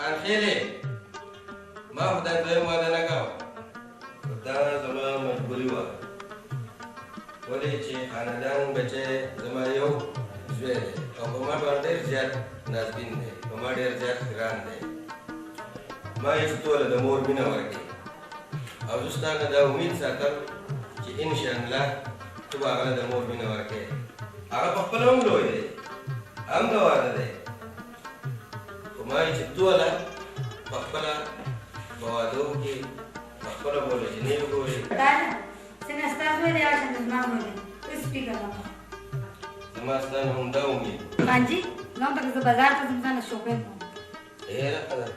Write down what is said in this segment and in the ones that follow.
انخیلې ما خدای دویم واده نه کوه دا زما مجبوري وه ولې چې خاندان بچی زما یو زوی دی او په ما باندې ډېر زیات نازبین دی په ما ډېر زیات ګران دی ما یې چې ټوله د مور مینه ورکړې او زه ستا نه دا امید ساتم چې انشاءالله ته به هغه د مور مینه ورکړې هغه په خپله هم لوی دی هم د واده دی خو ما یې چې ټوله په خپله په وادو کې په خپله بوله چې نه وګورې څنګه ستا زوی دی هغه څنګه زما زوی دی اوس فکر کوه زما ستا نه همدا امید بانجي نو ته زه بازار ته ځم ځان شوپینګ کوم ډېره ښه ده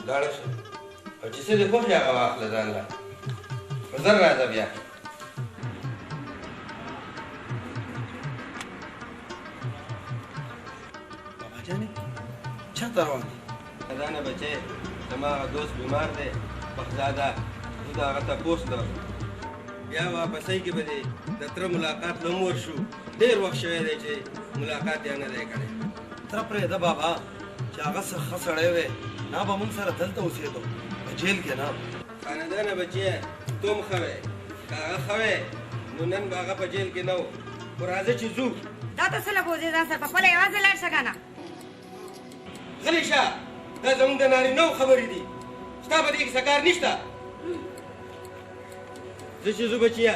لاړه شه او چې څه دې خوښ وي هغه واخله ځان له په زر راځه بیا باباجانې چېرته روان دي خدانه بچی زما هغه دوست بیمار دی بخزاده زه د هغه تپوس کوم بیا واپسۍ کې به دې د تره ملاقات له مور شو ډېر وخت شوی دی چې ملاقات یې نه دی کړی تره پرېږده بابا چې هغه څه ښه سړی وی نه به موږ سره دلته اوسېدو په جیل کې نه خاندانه بچیه ته هم ښه وی که هغه ښه وی نو نن به هغه په جیل کې نه و خو راځه چې ځو دا ته څه له بوځې ځان سره په خپله یوازې لاړ شه که نه غلی شه دا زموږ د نارینهو خبرې دي ستا په دې کې څه کار نشته زه چې ځو بچیه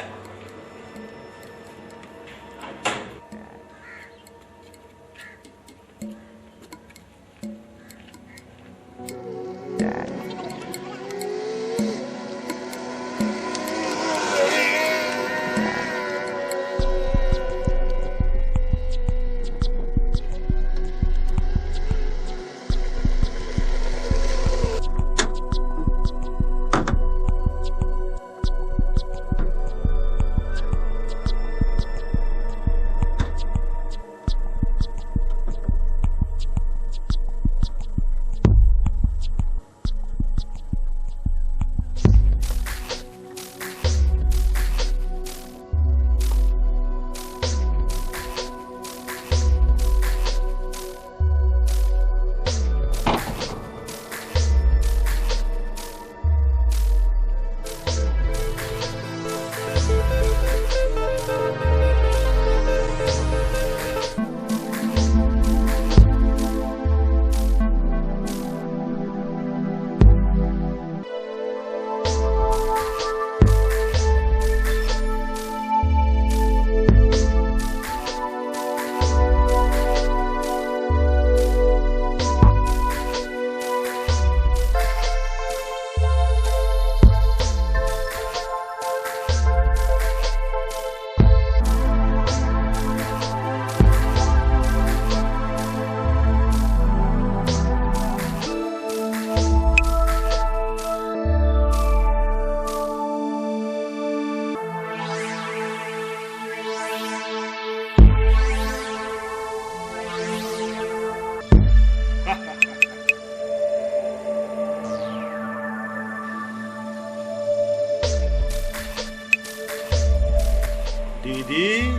دیدی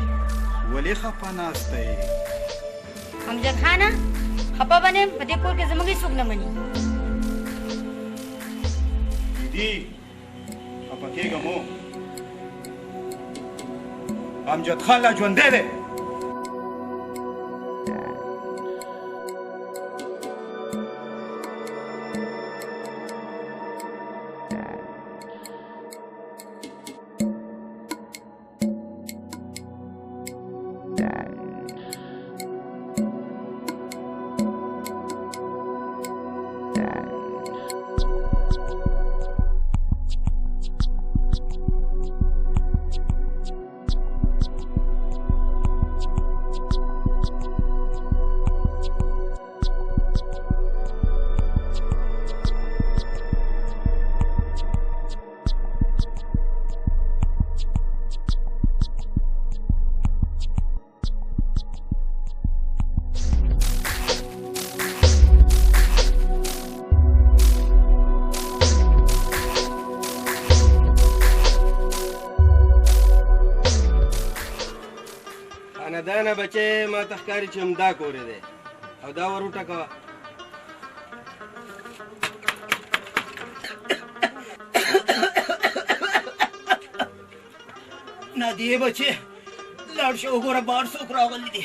ولې خفه ناسته یې امجد خانه خفه به نه یم په دې کور کې زموږ هېڅوک نه مني دیدی خفه کېږم و امجد خان لا ژوندی دی خاندانه بچی ما ته ښکاري چې همدا کور دی او دا ور وټکوه نادیه بچه لاړ شو وګوره بار څوک راغلی دي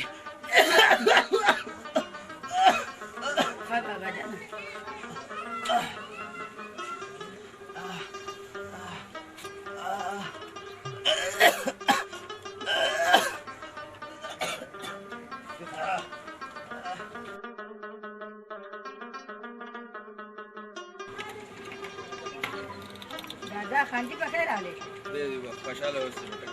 ها بابا جان दादा खान जी का खैर आले दे दे खुशहाल हो से बेटा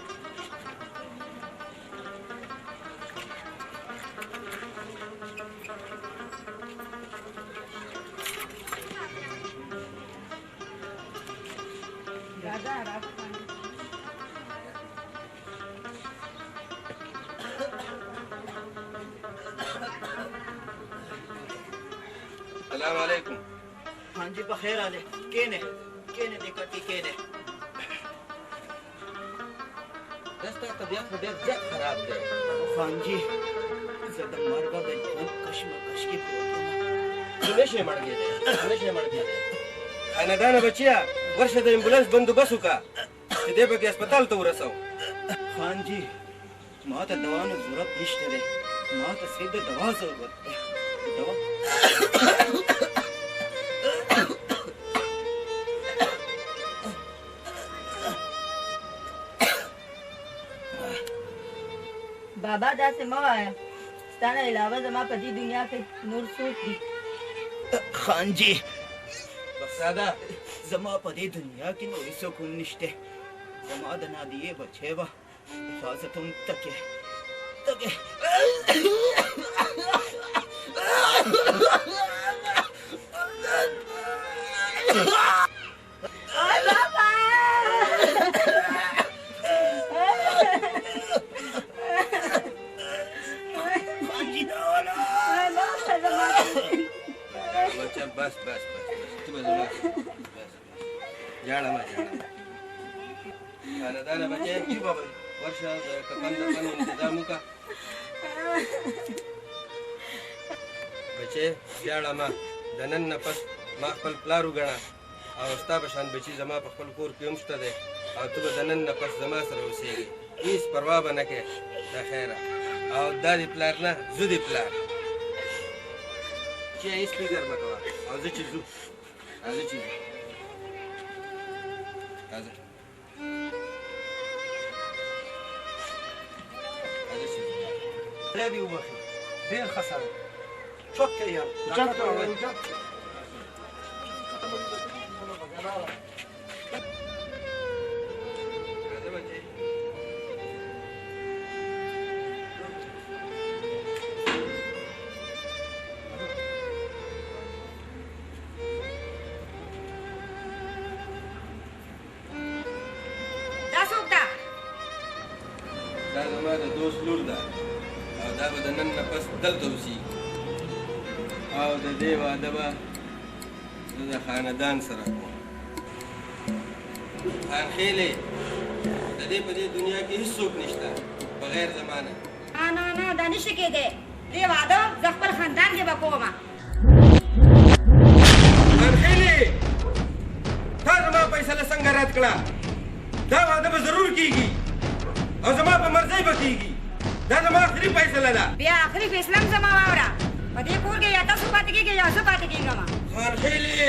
दादा रात السلام علیکم हाँ जी बखैर आले केने देखा कि केने دستا طبیعت خو ډېر زیات خراب دی خان جی زه د مرګه د ژوند کشمکش کې پروت یم نشي مړګېدی نشي مړګېدی خاندانه بچیا ورشه د امبولانس بندوبست وکړه چې دی پکې هسپتال ته ورسو خان جی ما ته دوا نه ضرورت نشته دی ما ته صرف د دوا ضرورت دی دوا बाबा दा से मवाया ستانه علاوه زما په دې دنیا کې نور څوک دي خان جی بخزاده زما په دې دنیا کې نور څوک هم نشته زما د نادیه بچی به حفاظت هم تکې بچه بس تو به زمان بس جاړه ما خاندانه بچه چی بابا ورشه د کفن دفن انتظام وکړه بچه جاړه ما د نن نه پس ما خپل پلار وګڼه او ستا په شان بچي زما په خپل کور کې هم شته دی او ته به د نن نه پس زما سره اوسېږي هېڅ پروا به نه کوې د خیره او دا دې پلار نه زه دې پلار چې هېڅ فکر مه کوه او زه چې ځو راځه چې ځو راځه راځه چې ځو خدای دې وبخي ډېر ښه سړی چوک کې یم راځه بچې دا څوک ده دا زما د دوست لور ده او دا به د نن نه پس دلته اوسېږي او د دې واده به زه د خاندان سره کوم خانخېلې د دې په دې دنیا کې هېڅوک نشته بغیر زما نه نه دا نشي کېدی دې واده زه خپل خاندان کې به کومه خانخېلې تا زما فیصله څنګه رد کړه دا واده به ضرور کېږي او زما په مرضۍ به کېږي دا زما آخري فیصله ده بیا آخري فیصله هم زما واوره په دې کور کې یا تاسو پاتې کېږئ یا زه پاتې کېږم خانخېلې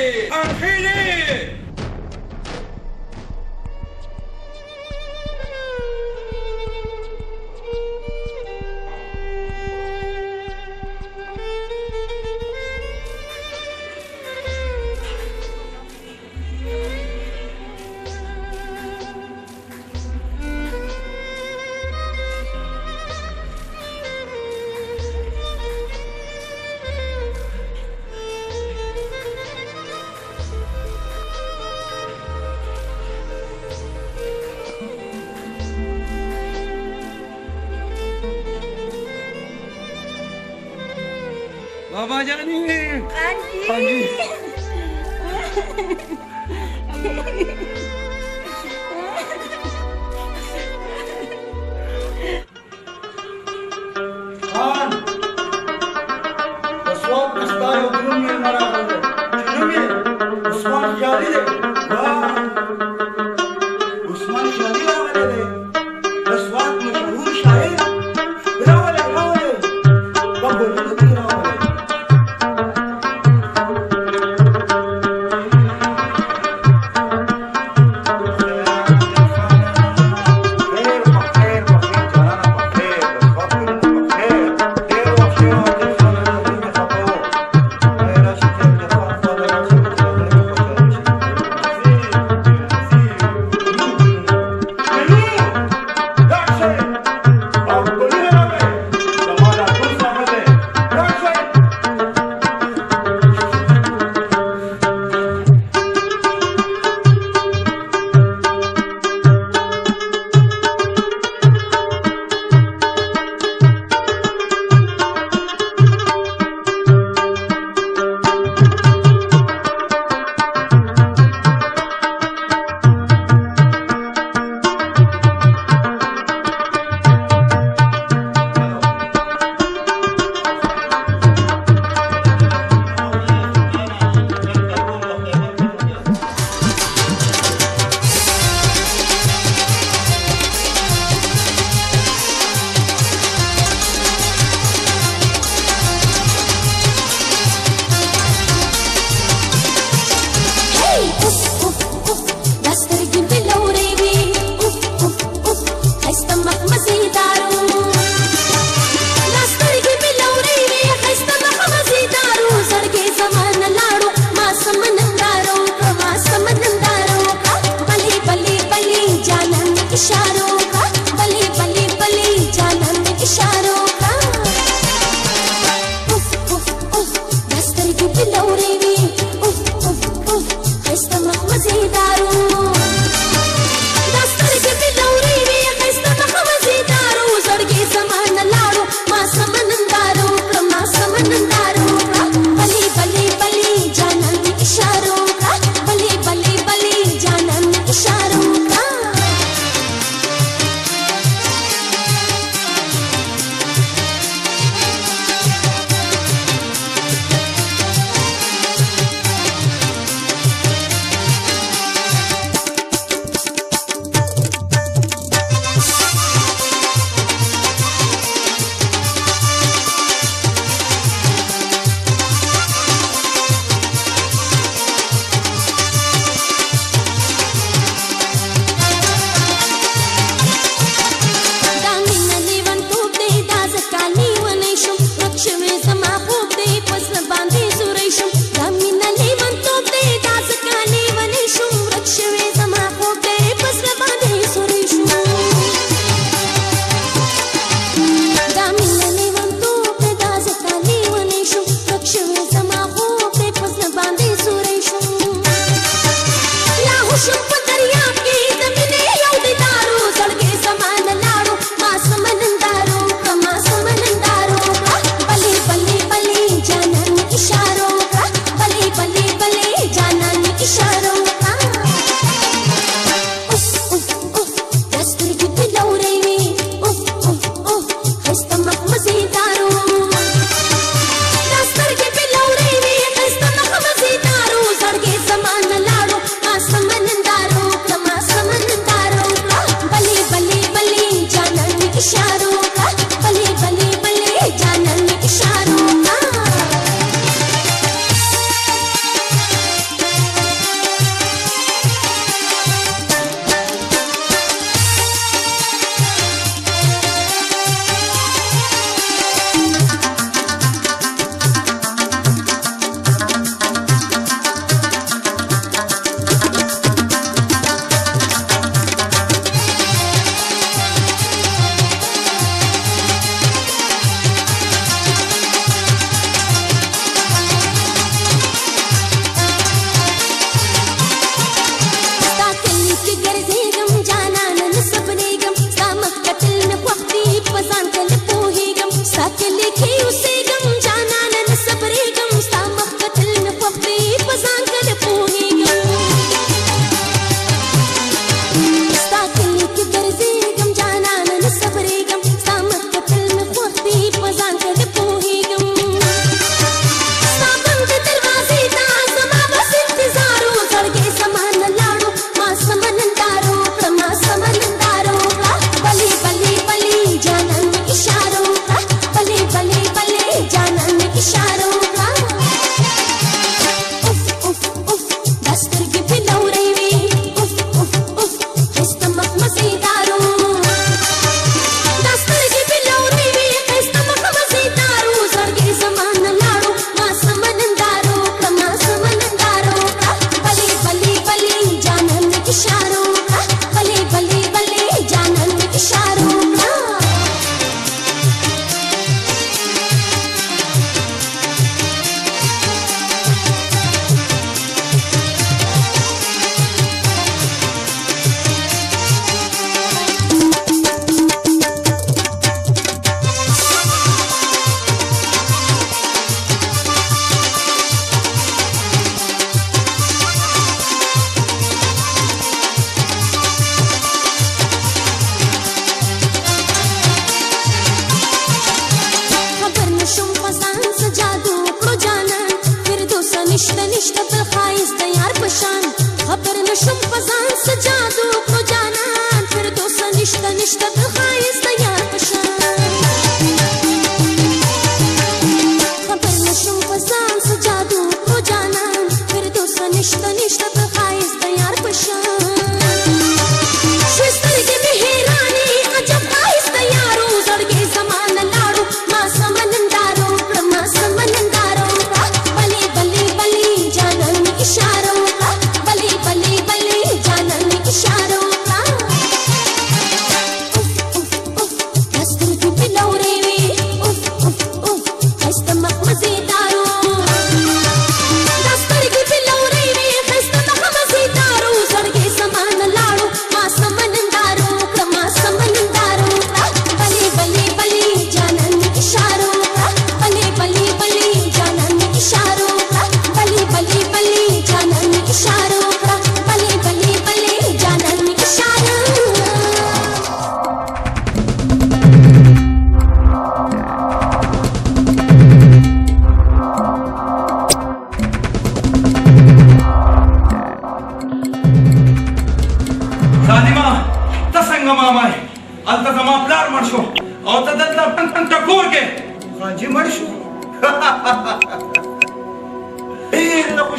بابا جانی خان جی خان عثمان استایو درومي مراغله درومي عثمان جاري ده عثمان جاري راغله ده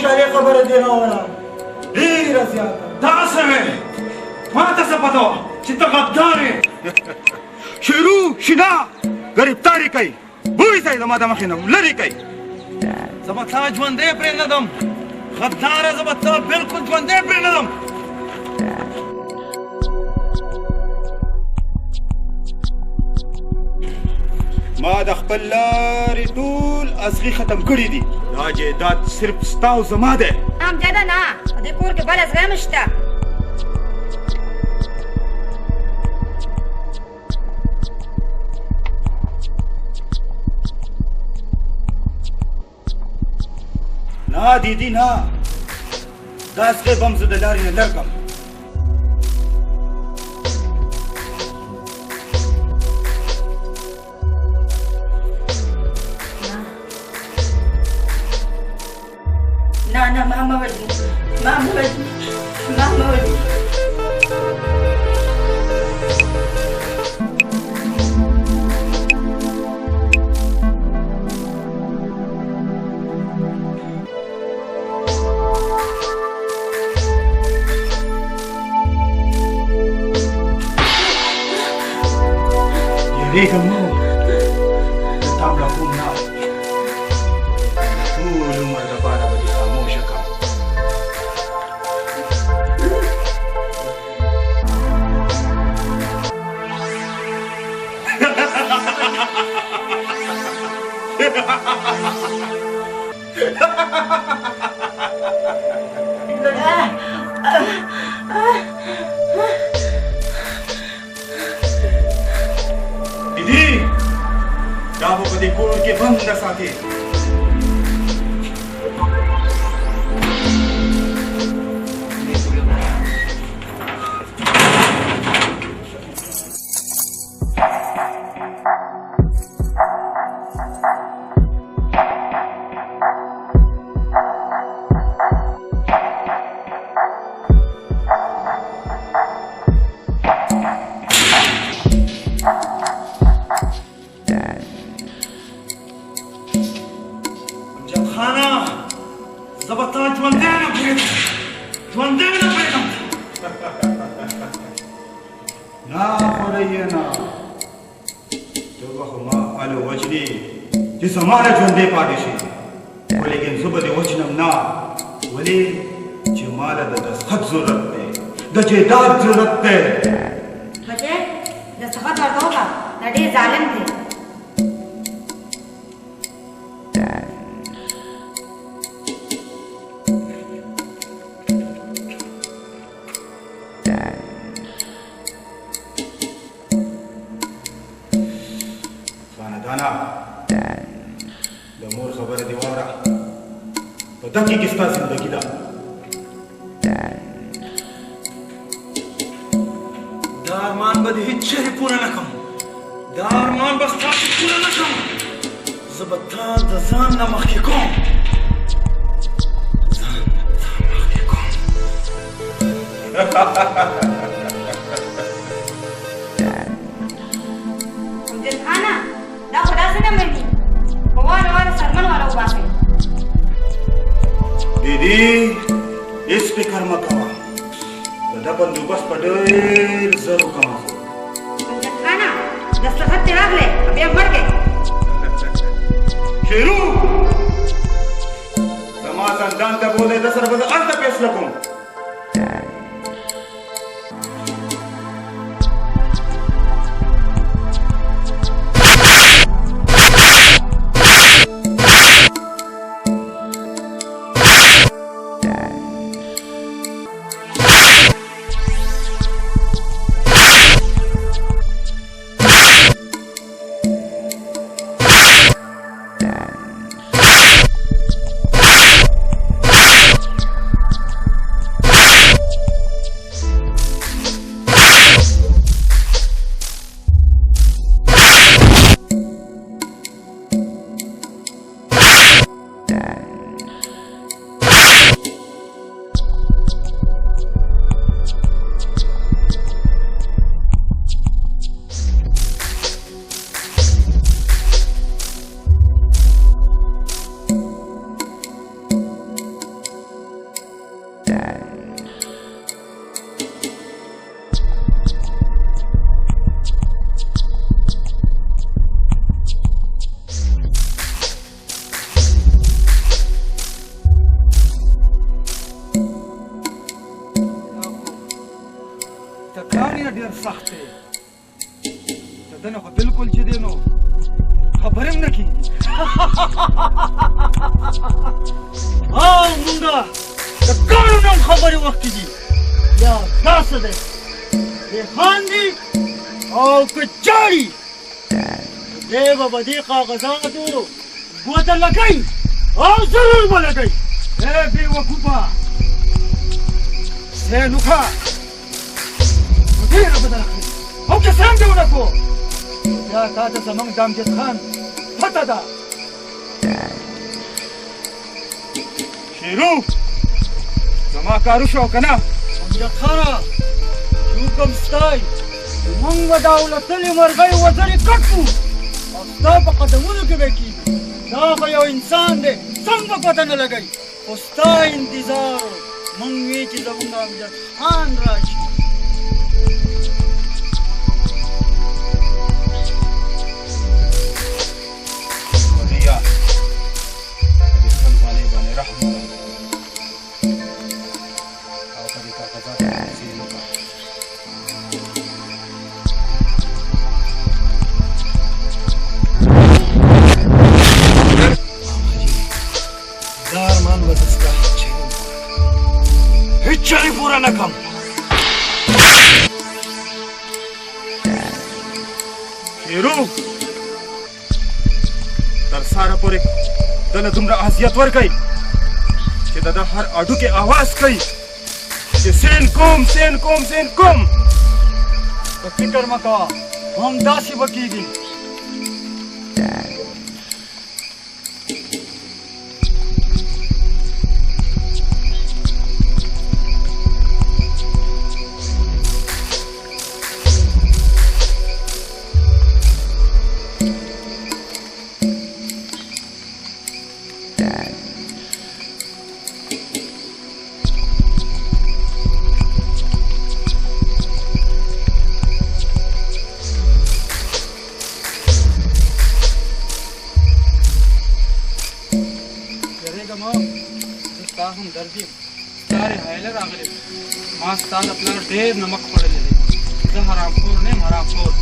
خوشحالي خبره دې راوړه ډېره زیاته. داسې وې ما ته څه پته وه چې ته غدار یې. شیرو شینا ګرفتاري کوي بوی ځای زما د مخې نه لرې کوي. زه به تا ژوندی پرېږدم غداره، زه به تا بلکل ژوندی پرېږدم. ما د خپل لارې ټول ازغي ختم کړي دي. دا جایداد صرف ستا او زما دی. امجده نه په دې کور کې بل ازغی هم شته. نه دیدی نه، دا ازغی به هم زه د لارې نه لر کړم. نه ما مه وژنې، ما مه وژنې، ما مه وژنې. یېرېږم نو د تا مړه کوم نه، ټول عمر دپاره به دې خاموشه کړم. دیدی دا به په دې کور کې بنده ساتې. خانه زه به تا ژوندی نه پرېږدم، ژوندی نه پرېږدم. نه خورئ نه، ته به خو ما هله وجنې چې زما نه ژوندی پاتې شي، خو لیکن زه به دې وجنم نه. ولې چې ما له د دستخط ضرورت دی، د جایداد ضرورت دی. بچې دستخط ورته وکړه، دا ډېر ظالم دی. خاندانا د مور خبره دې واوره، په دقیق کې ستا زندګي ده. دا ارمان به دې هېڅ چېرې پوره نه کړم، دا ارمان به ستاسې پوره نه کړم. زه به تا د ځان نه مخکې کوم، ځان نه تا مخکې کوم. امجد خانه دا خو داسې نه مني، په واره واره سرمن والا وباسئ. دیدی هېڅ فکر مه کوه، د ده بندوبست په ډېر زر وکړم. امجد خانه دستخط دې راغلی بیا مړ کړئ. شیرو زما زندان ته بولې، د سره به زه هلته فیصله کوم. نه ډېر سخت دی د ده نه خو بلکل چې دی نو خبرې هم نه کېږي او مونږه د کاڼو نه هم خبرې وختې دي یا داسې دی دی خاندي او که جاړي دی به په دې کاغذاتو ګوته لګوي او ضرور به لګوي بې وقوفه نوکه ډېره بدله کړې او که څه هم دې ونه کړو بیا تا ته زموږ د امجد خان پته ده شیرو زما کار وشو که نه امجد خانه چې حکم ستی موږ به دا ولتلې مرغۍ وزرې کټ کړو او ستا په قدمونو کې به کېږي دا خو یو انسان دی سم به پته نه لګوي خو ستا انتظار موږ وی چې زموږ امجد خان راشي ولیا د خپل والي باندې رحم وکړه او په دې کاغذاتو باندې وکړه دارمان به زه ستا هېڅ چارې پوره نه کړم شیرو تر سهاره پورې دله دومره اذیت ورکوي چې د ده هر هډوکې اواز کوي چې سین کوم سین کوم سین کوم په فکر مه کوه همداسې به کېږي همدردي ساري حایله راغلی ما ستا د پلار ډېر نمک خوړلی دی زه حرامخور نه یم حرامخور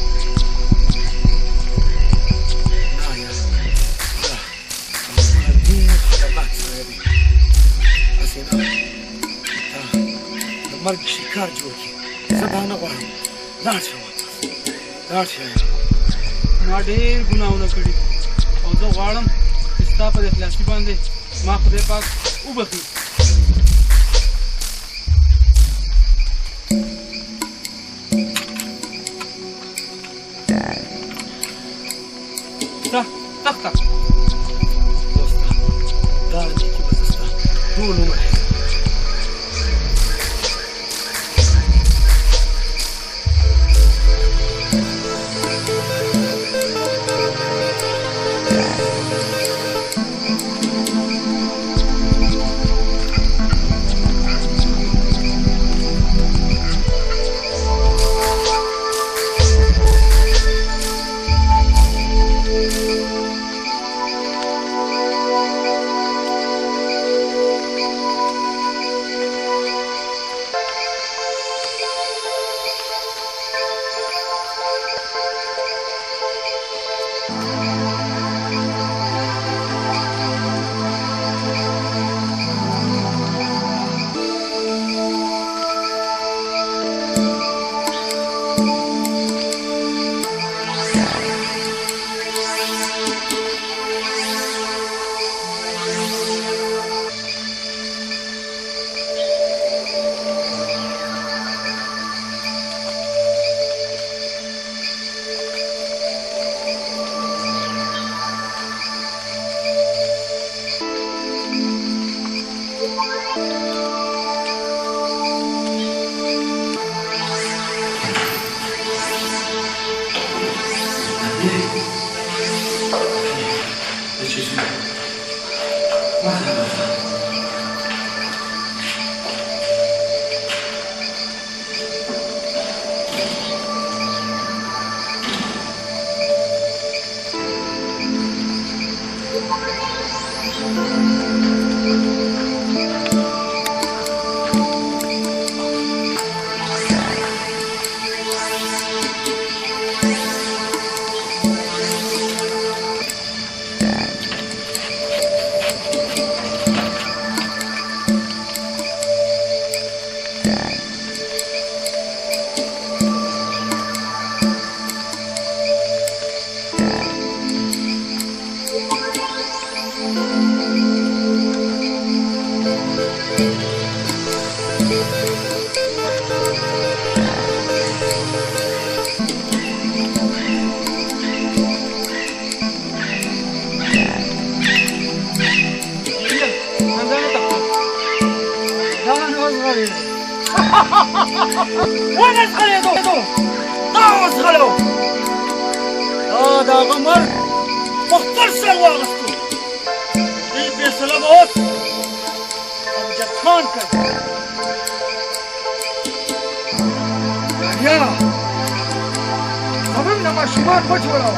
نه یاره ډېر خطرناک سړی دی هسې نه تا د مرګ شکار جوړ کړي زه دا نه غواړم لاړ شه لاړ شه ما ډېر ګناهونه کړي او زه غواړم چې ستا په دې خلاصي باندې ما خدای پاک وبخي تخته دوسته دا نیکي به زه ستا ټول عمر وانا صغير صغير هذا غمر مختار سلواغستو دي بسلام اوت امجد خان كي يا زمن نما شمار بچوڑا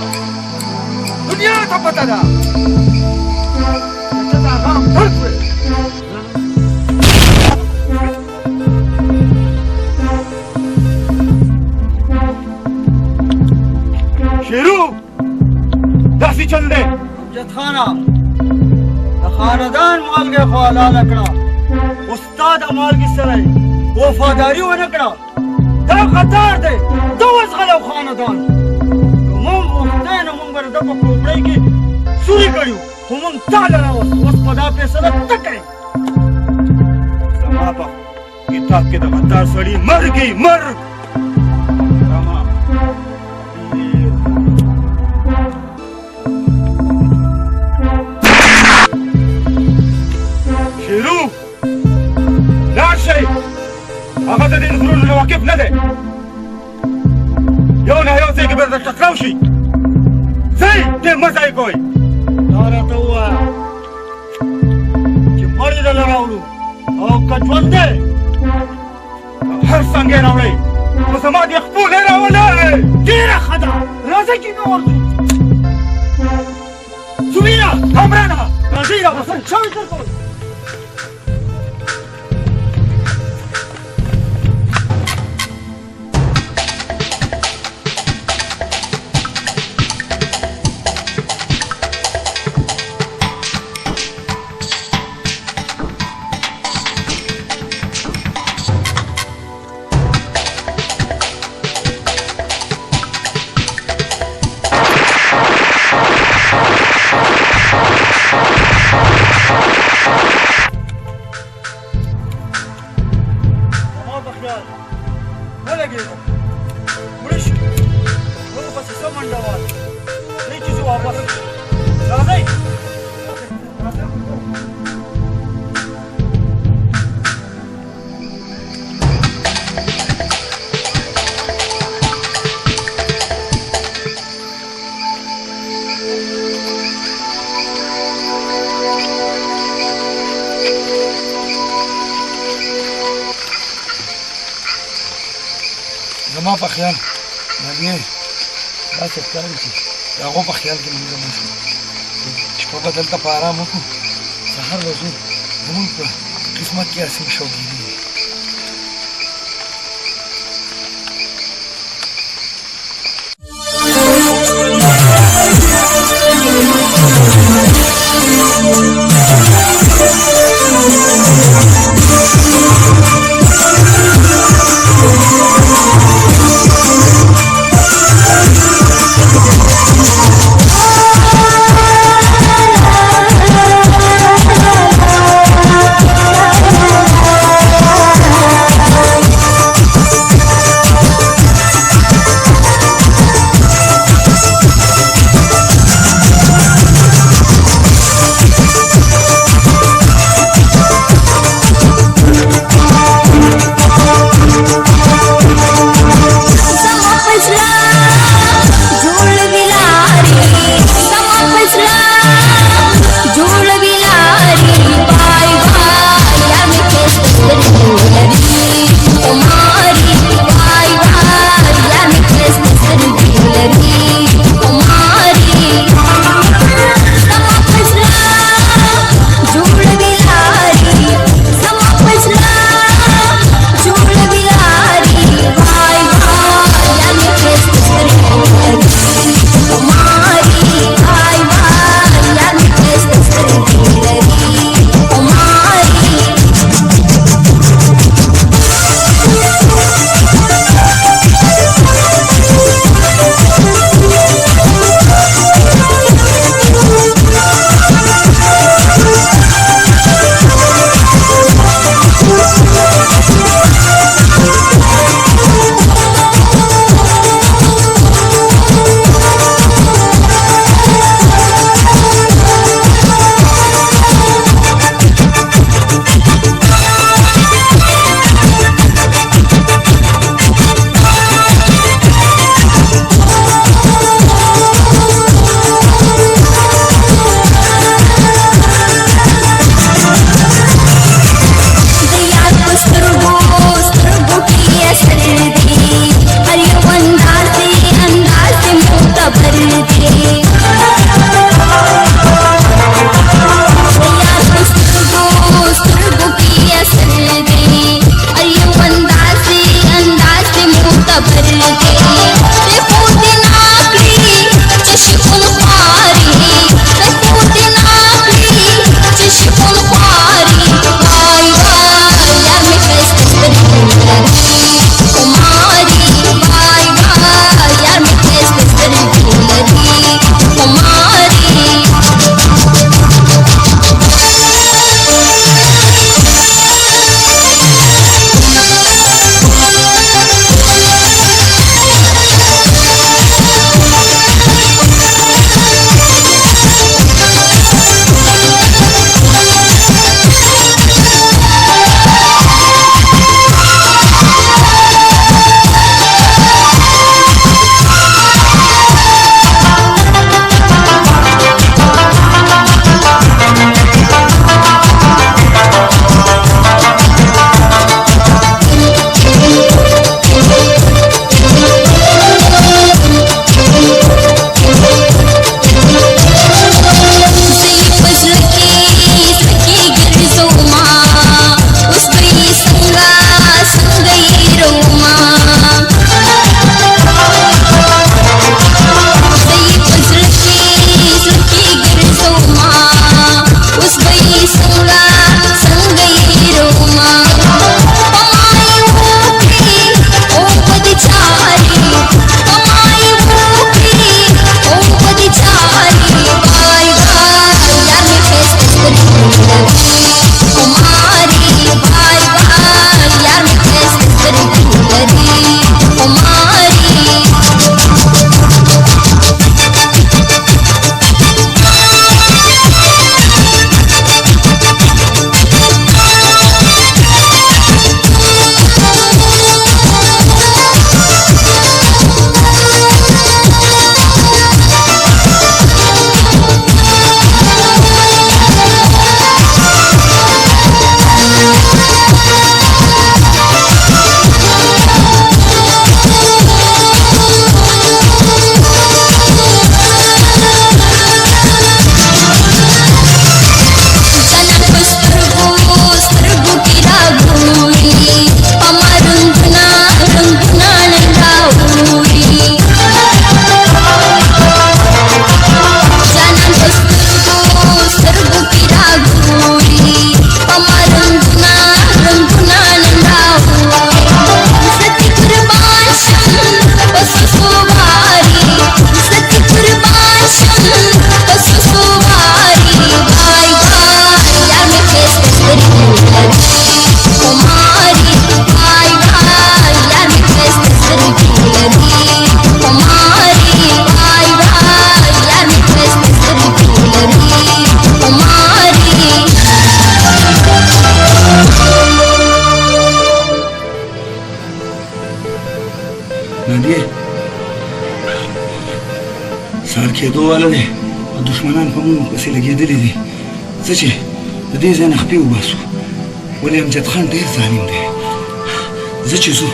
دنیا تا پتا دا تا غام درد शेरू दासी चल दे امجد خانا دا خاندان مال کے خوالا لکڑا استاد امال کی سرائی وفاداری و نکڑا دا قطار دے دوز غلو خاندان کمون مختین امون برده پا کوپڑی کی سوری کریو کمون تالا راوست وست پدا پیسلا تکے समापा किताब के दमदार सड़ी मर गई मर रामा शेरू लाशे आवाज दे जरूर वाकिफ न दे यो ना यो से के बरदा टकरावशी زي ते मजाई कोई دارا تو ہوا چې مړی دل راوړو او کچوند دے هر څنګه راوړی نو زما د خپل راوړل ډیره خدا راځي چې نو ورته زوینا کمرانا راځي را وسن چاوي درکو زما په خیال نبی دا څه کوي چې هغه په خیال کې موږ مشو شپه بدل ته په آرام وکړو سهار وځو زموږ په قسمت کې اسیم شوګیری کېدو والا دی او دښمنان په موږ پسې لګېدلي دي څه چې د دې ځای نه خپې وباسو ولې امجد خان ډېر ظالم دی زه چې ځو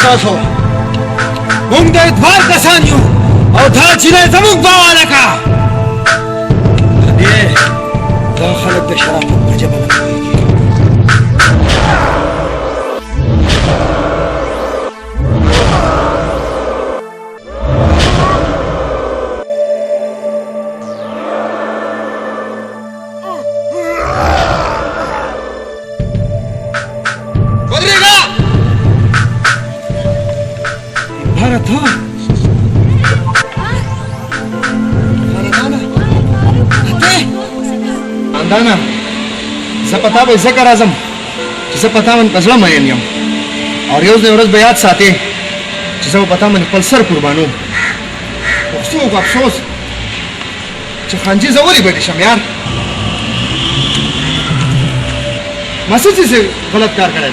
تاسو موږ د اتفاق کسان یو او دا چینه زموږ باور کا دې دا خلک د شرافت په جبه نه کوي خاندانه زه په تا به ذکر اعظم چې زه په تا باندې په زړه مین یم او یو ورځ به یاد ساتې چې زه به په تا باندې خپل سر قربانوم افسوس افسوس چې خانجي زه ولې بدې شم یار ما څه غلط کار کړی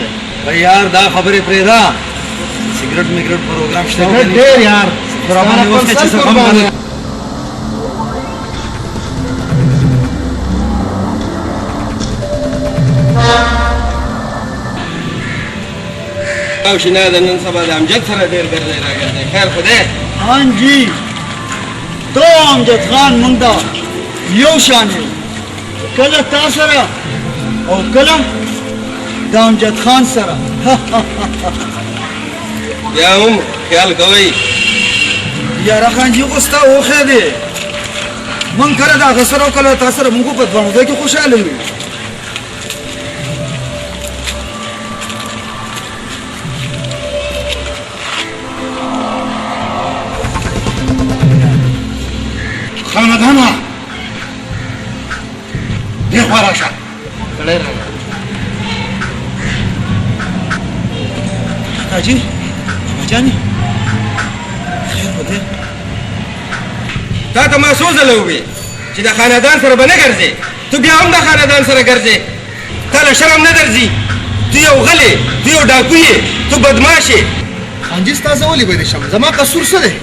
دی یار دا خبرې پرېږده سګرټ میګرټ پروګرام شته ډېر یار چې زه هم او شنه د نن سبا د امجد سره ډېر ګرځې راګرځې خیر خو دی हाँ जी तो अमजद खान मुंडा यो शान है कल तासरा और कलम द अमजद खान सरा بیا هم خیال کوئ یار خان جی اوستا اوخه دی من کړه دا غسر او کله تاسو سره موږ په ځوانو کې خوشاله یو خاندانا دی خواراشه کړی راغی حاجی جانی خیر بده تا ته ما څو ځله وویل چې د خاندان سره به نه ګرځې ته بیا هم د خاندان سره ګرځې تا له شرم نه درځي ته یو غلی ته یو ډاکو یې ته بدماش یې خانجي ستا زه ولې بدې شم زما قصور څه دی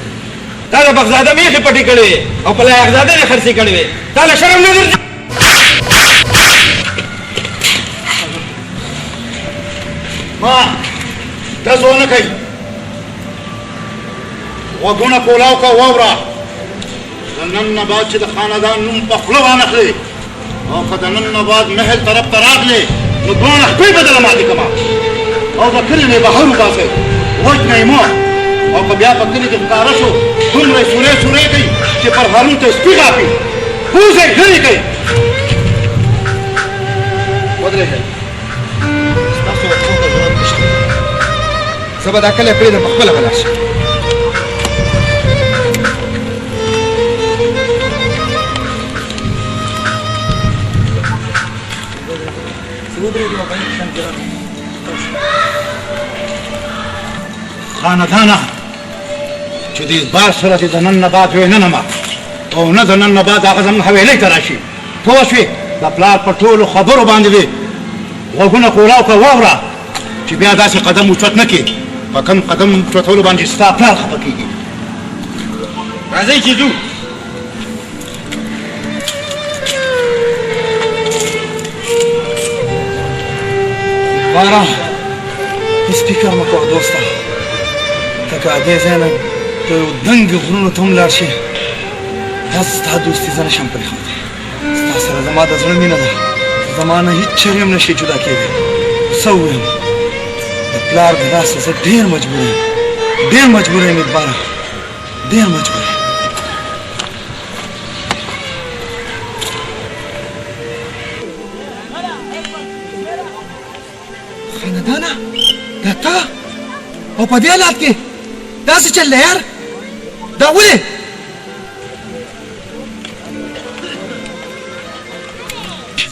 تا د بغزاده میخې پټې کړې وې او په لایقزاده یې خرڅې کړې وې تا له شرم نه درځي ما داسې ونه کوي غوږونه کولاو که واوره د نن نه بعد چې د خاندان نوم په خوله وانخلې او که د نن نه بعد محل طرف ته راغلې نو دواړه خپې به دله ماتې کړمه او د کلي نه یې بهر وباسئ وژنئ یې مه او که بیا په کلي کې ښکاره شو دومره یې سورې سورې کوي چې پر هارون ته سپي غاپي پوزئ لرې کوي ودرېږئ ستاسو وختونو ته ضرورت نشته زه به دا کلی پرېږدم په خپله به لاړ شم خاندانه چې دې بار سره چې د نن نه بعد وې نه نمه او نه د نن نه بعد هغه زموږ حویلۍ ته راشي پوه شوې د پلار په ټولو خبرو باندې دې غوږونه کولاو که واوره چې بیا داسې قدم اوچت نه کړې په کوم قدم اوچتولو باندې ستا پلار خفه کېږي راځئ چې ځو بارا هیڅ فکر مه کوه دوسته ته که دې ځای نه د یو دنګ غرونو ته هم لاړ شې دا ستا دوستي زه نشم پرېښودی ستا سره زما د زړه مینه ده زما نه هېڅ چېرې هم نشي جدا کېدی څه ووایم د پلار د لاسه زه ډېر مجبور یم ډېر مجبور یم بارا ډېر مجبور یم خاندانه دا تا او په دې حالات کې داسې چل دی یار دا ولې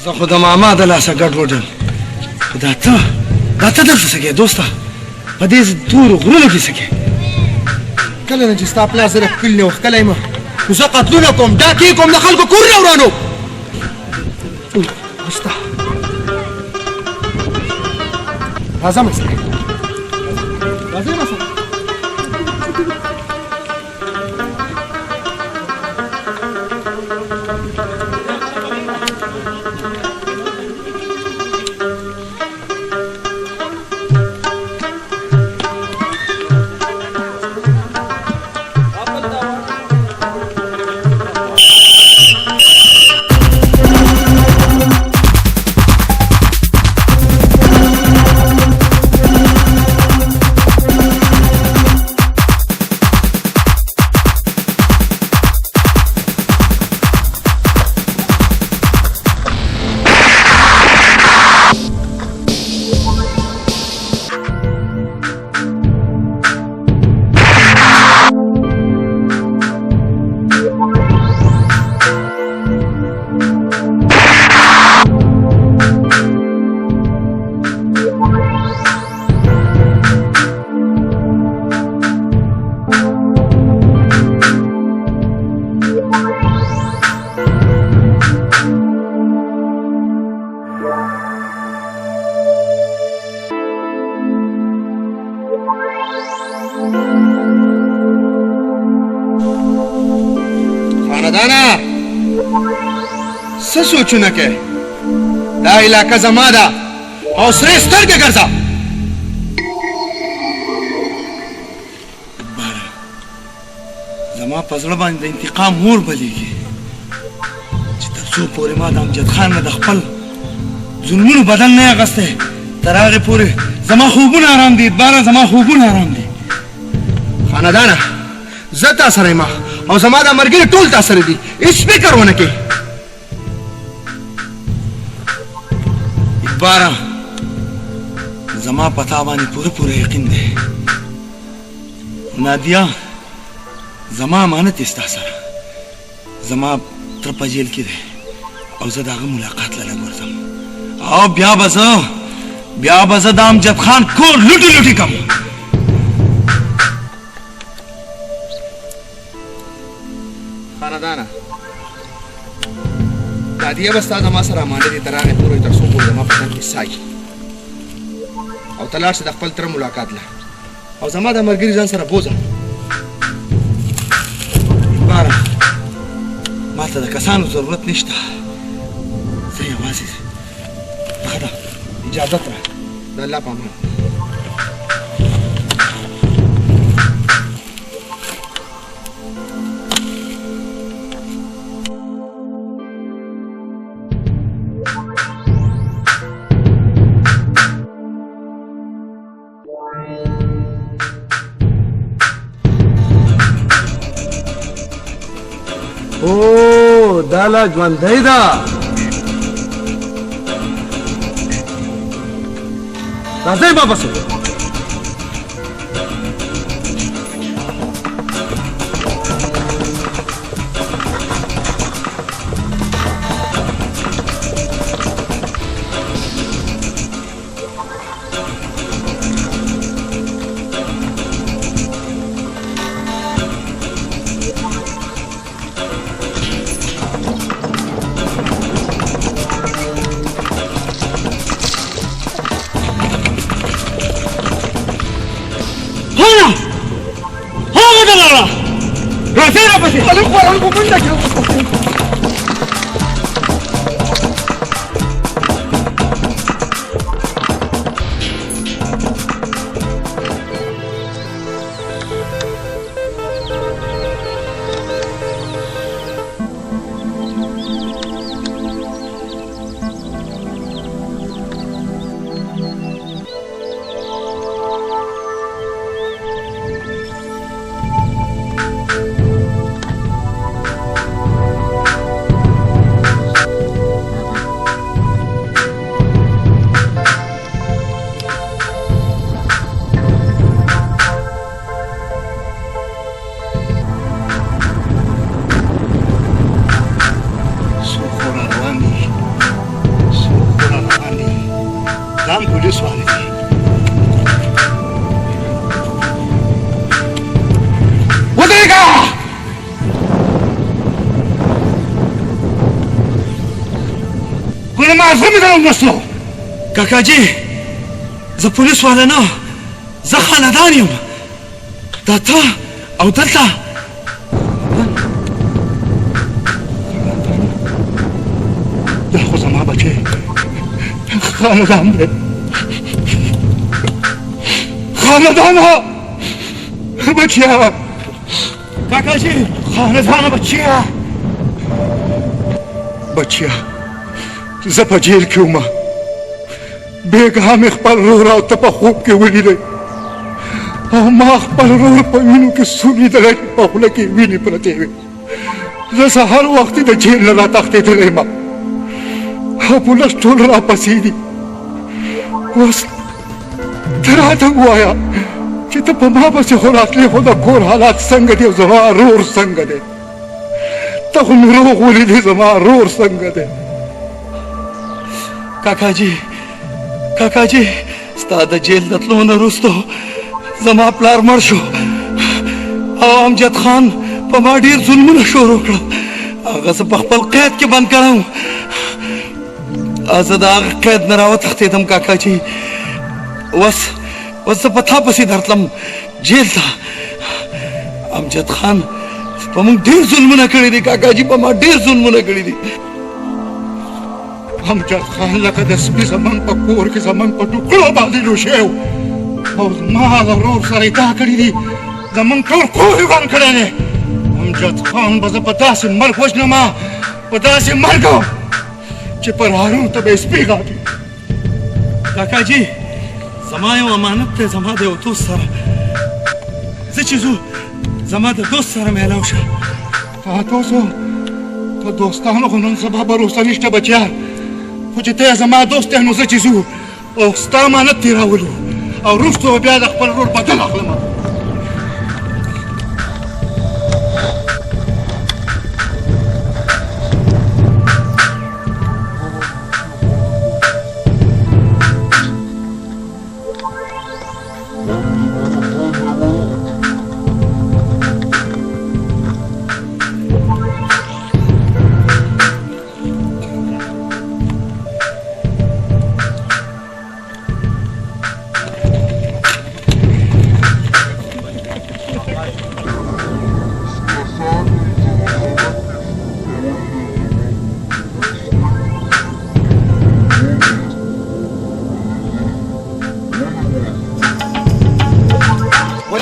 زه خو د ماما د لاسه ګډ وډل خو دا ته دلته څه کوې دوسته په دې تورو غرونو کې څه کوې کله نه چې ستا پلار زه ښکلي نه وښکلی یم نو زه قتلونه کوم ډاکې کوم د خلکو کورونه ورانوم وستا راځه مسله راځئ مسله خاندانه څه سوچونه کوې دا علاقه زما ده او سرې سترګې ګرځه باره زما په زړه باندې د انتقام مور بلیږي چې تر څو پورې ما د امجد خان نه د خپل ظلمونو بدل نه اخیستی تر هغې پورې زما خوبونه ارام دي باره زما خوبونه ارام دي خاندانه زه تا سره یم او زما دا ملګري ټول تا سره دي هېڅ فکر ونه کړې اقباره زما په تا باندې پوره پوره یقین دی نادیه زما امانت یې ستا سره زما تره په جیل کې دی او زه د هغه ملاقات له لږ ورځم او بیا به زه د امجد خان کور لوټې لوټې کړم خاندانه دادیه به ستا زما سره امانه دي تر هغې پورې تر څو پورې زما په تن کې ساه او ته لاړ شې د خپل تره ملاقات له او زما د ملګري ځان سره بوځه باره ما ته د کسانو ضرورت نشته زه یوازې ښه ده اجازت را د الله په امان او دا لا ژوندی ده راځئ ما پسې خپل ما زه مې درو مسلو کاکا جی زه پولیس والا نه زه خاندان یم دا ته او دلته دا خو زما بچی خاندان دی خاندانه بچیا کاکا جی خاندانه بچیا بچیا زه په جیل کې وم بېګاه مې خپل ورور او ته په خوب کې ولیدی او ما خپل ورور په وینو کې سوځېدلی په خوله کې وینې پرتې وې زه سهار وختي د جیل نه راتښتېدلی یم او پولیس ټول راپسې دي اوس ته راته ووایه چې ته په ما پسې خو راتلې خو د کور حالات څنګه دي او زما رور څنګه دی ته خو مې روغ ولیدې زما رور څنګه دی کاکا جی ستا د جیل د تلو نه وروستو زما پلار مړ شو او امجد خان په ما ډېر ظلمونه شروع کړل هغه زه په خپل قید کې بند کړم زه د هغه قید نه راوتښتېدم کاکا جی اوس زه په تا پسې درتلم جیل ته امجد خان په موږ ډېر ظلمونه کړي دي کاکا جی په ما ډېر ظلمونه کړي دي امجد خان لکه د سپي زموږ په کور کې زموږ په ټوکړو باندې لوشی و او زما د ورور سره یې دا کړي دي زموږ ټول کور یې بند کړی دی امجد خان به زه په داسې مرګ وژنمه په داسې مرګ چې پر هارون ته به یې سپي غاټي کاکا جی زما یو امانت دی زما د یو دوست سره زه چې ځو زما د دوست سره میلاو شه تاسو ته دوستانو خو نن سبا بروسه نشته بچیان خو چې ته زما دوست یې نو زه چې ځو او ستا امانت دې راولو او وروسته به بیا د خپل ورور بدل اخلمه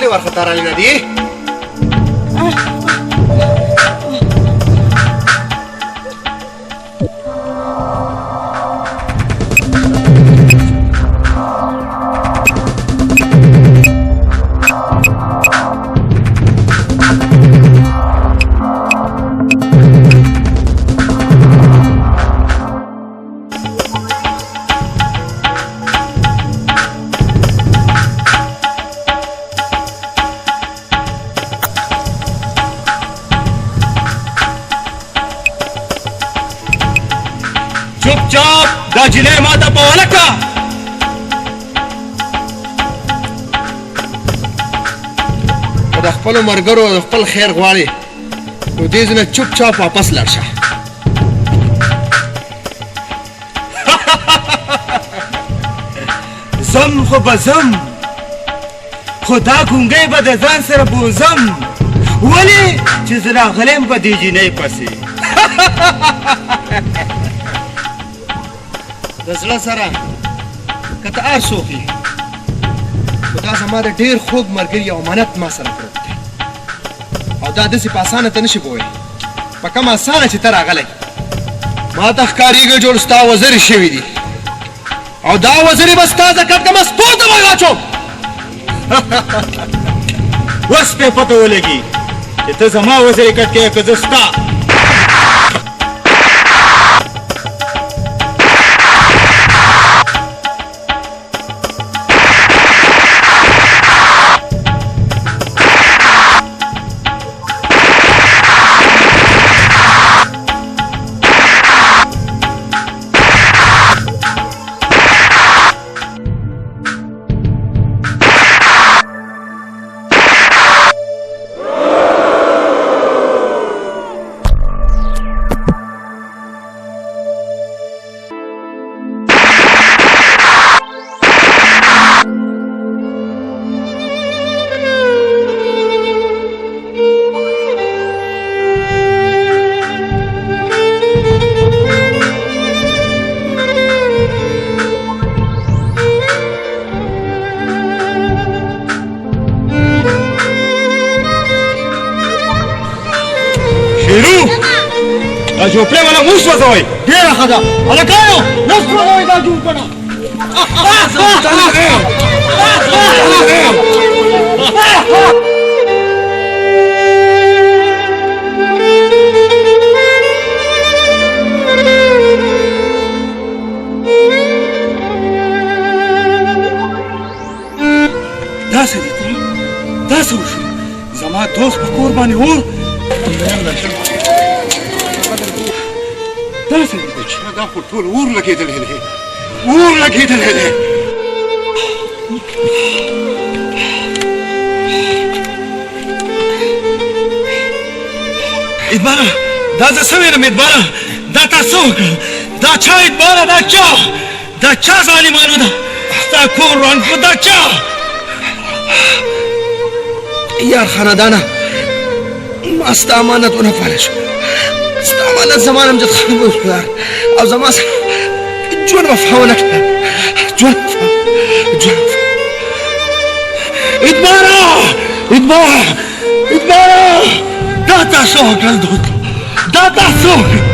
وارخطا رالینا دي چپ دا جنې ما ته په ولکه که د خپلو ملګرو د خپل خیر غواړې نو دې ځای نه چوپچاپ واپس لاړ شه زم خو به زم خو دا ګونګی به د ځان سره بوزم ولې چې زه راغلی یم په دې جینۍ پسې د زړه سره که ته هر څوک یې خو دا زما د ډېر خوږ ملګري یو امانت ما سره پروت دی او دا داسې په اسانه ته نشي پوهېدی په کومه اسانه چې ته راغلی ما ته ښکارېږي جوړ ستا وزرې شوي دي او دا وزرې به ستا زکات کمه سپور ته به واچوم اوس پې پته ولګي چې ته زما وزرې کټ کوې که زه ستا دا झोपडे मला मूस वाजवाय ډېره ښه ده هلکانو نس وغوئ دا جوړ کړه داسې دي داسې وشو زما دوست په کور باندې اور داسې دي بچیا دا خو ټول اور لګېدلی دی اور لګېدلی دی ادباره دا زه څه ویلم ادباره دا تا څه وکړل دا چا ادباره دا چا ظالمانو ده ستا کور وران کړه دا چا یار خاندانه ما ستا امانت ونه پاله شو ستا امانت زما نه امجد خان وکړه او زما سره ژوند وفا ونه کړه ژوند ادباره دا تا څه وکړل دا تا څه وکړل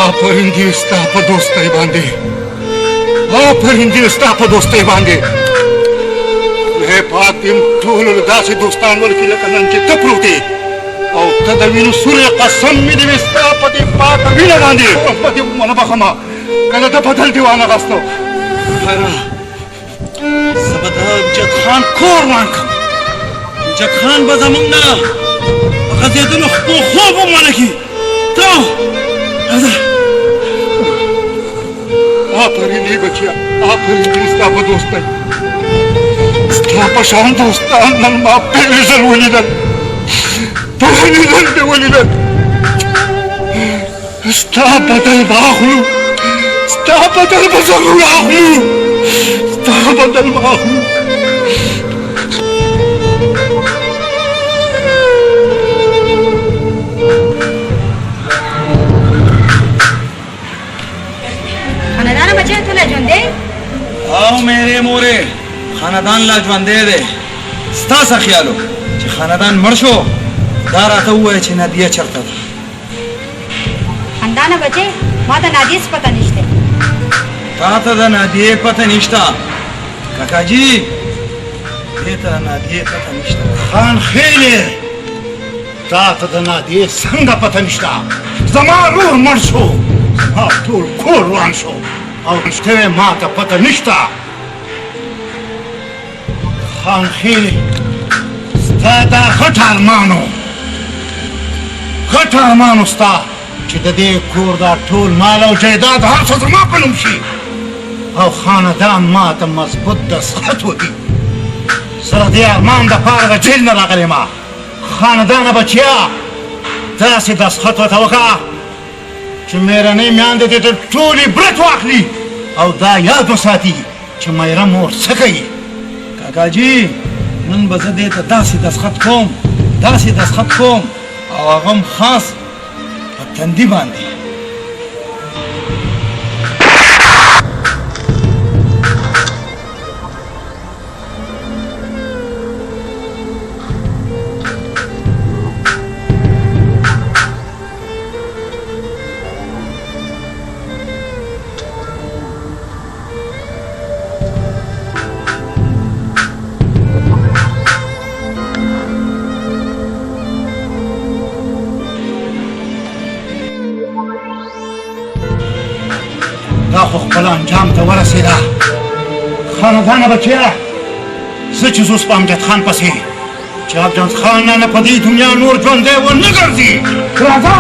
آفرین دې ستا په دوستۍ باندې آفرین دې ستا په دوستۍ باندې خدای پاک دې ټولو له داسې دوستان ورکړي لکه نن چې ته پروت یې او ته د وینو سوری قسم مې دې وي ستا په دې پاکه وینه باندې په دې ونه بخمه کله ته بدل دې وانغستو زه به د امجد خان کور وران کړم امجد خان به زموږ نه غځېدلو خوب ومانه کړي ته آفرین دې بچیا آفرین دې ستا په دوستۍ ستا په شان دوستان نن ما پهلي ځل ولیدل دې ولیدل ستا بدل به اخلو ستا بدل به ضرور اخلو ستا بدل به اخلو او میرے مورے خاندان لا ژوندی دی ستا څه خیال و چې خاندان مړ شو دا راته ووایه چې نادیه چېرته ده خاندانه بچې ما ته نادیې څه پته نشته تا ته د نادیې پته نشته کاکاجي دې ته نادیې پته نشته خان خیلې تا ته د نادیې څنګه پته نشته زما روح مړ شو زما ټول کور وران شو او شته ما ته پته نشته خان خیلې ستا دا غټ ارمانو ستا چې د دې کور دا ټول مال او جایداد هر څه زما په نوم شي او خاندان ما ته مضبوط دستخط وکړي زه د دې ارمان دپاره د جیل نه راغلی ما خاندانه بچیا داسې دستخط ورته وکړه چې مېرنۍ میندې دې د ټولې برت واخلي او دا یاد وساتي چې میره مور څه کوي کاکاجي نن به زه دې ته داسې دستخط کوم او هغه هم خاص په تندي باندې دا خو خپل انجام ته ورسېده خاندانه بچیا زه چې زوس په امجد خان پسې چې امجد خان نه په دې دنیا نور ژوندی ونه ګرځي راځه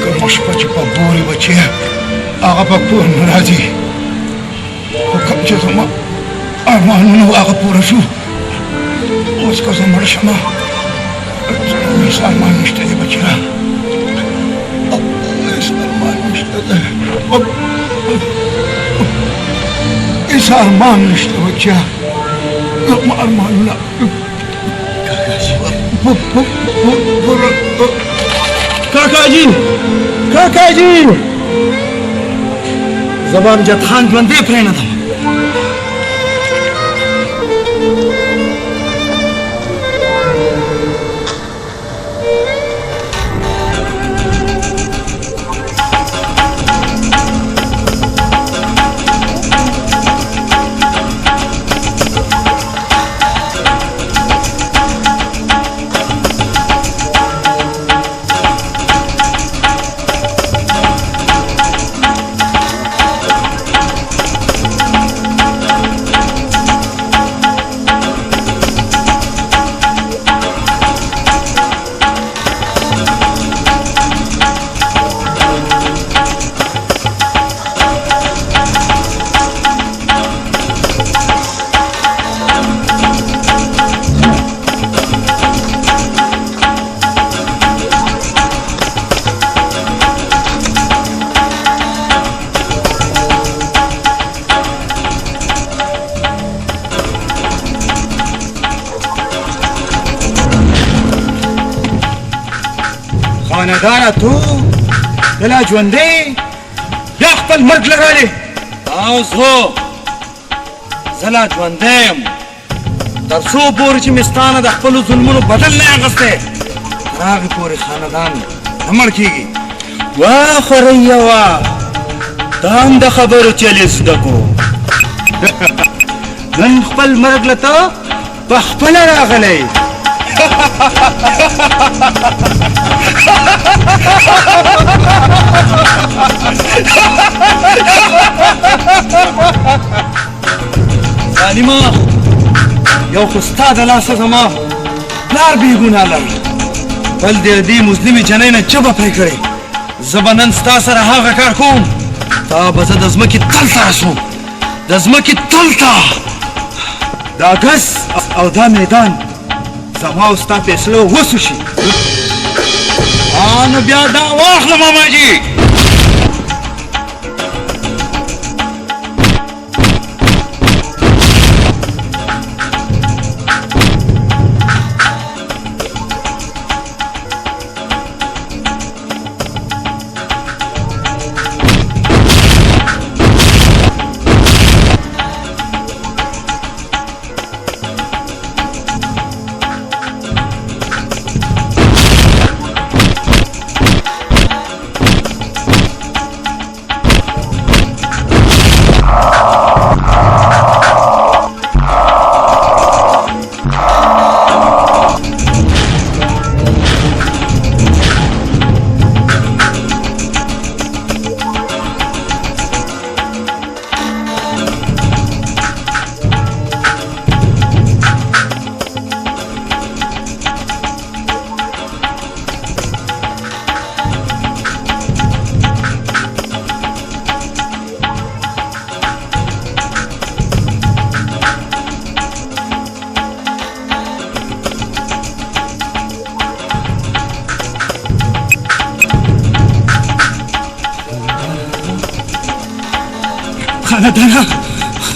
کومه شپه چې په ګورې بچی هغه په کور نه راځي خو کوم چې زما ارمانونه و هغه پوره شو اوس که زه مړ شمه هېڅ ارمان نشته دی بچیه هېڅ ارمان نشته دی هېڅ ارمان نشته بچیه زما ارمانونه کاکاجي کاکاجي زه به امجد خان ژوندی پرېنهدم خاندانه تو دلا ژوندی بیا خپل مرګ لرالې او زه لا ژوندی یم تر څو پورې چې مې ستا نه د خپلو ظلمونو بدل نه اخیستی تر هغې پورې خاندان نه مړ کېږي واه خوريه واه دا هم د خبرو چلې زده کو نن خپل مرګ له ته په خپله راغلی ظالمه یو خو ستا د لاسه زما پلار بېګناه لرل بل دې د دې مظلمې جنۍ نه چبه پرې کړې زه به نن ستا سره هغه کار کوم تا به زه د ځمکې تل ته رسوم د ځمکې تل ته دا ګس او دا میدان زما او ستا فیصله وسو شي نو بیا دا واخله ماماجي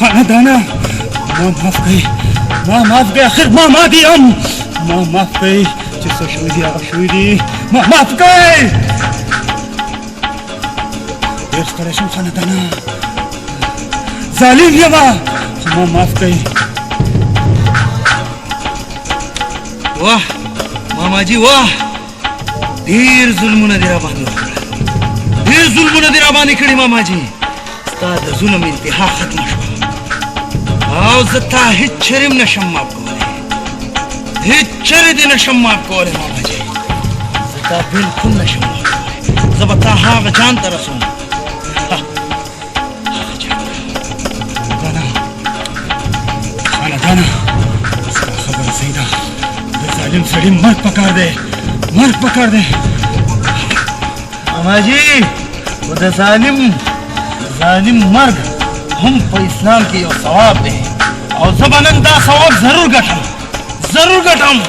خاندانه ما معاف کړئ ما معاف کړئ آخر ما مات یم ما معاف کړئ چې څه شوي دي هغه شوي دي ما معاف کړئ ډېر ستړی شم خاندانه ظالم یم خو ما معاف کړئ واه ماماجي واه ډېر ظلمونه دې راباندې وکړل ډېر ظلمونه دې راباندې کړي ماماجي ستا د ظلم انتها ختمه شوه او زه تا هېڅ چرې هم نشم معاف کولی هېڅ چرې دې نشم معاف کولی ماماجي زه تا بلکل نشم معاف کولی زه به تا هغه جان ته رسوم هغه جان خاندانه ستا خبره صحیح ده जालिम सड़ी मर्द पकड़ दे मामा जी वो तो जालिम मर्द हम पर इस्लाम की सवाब दे और जबानंदा सवाब जरूर गठम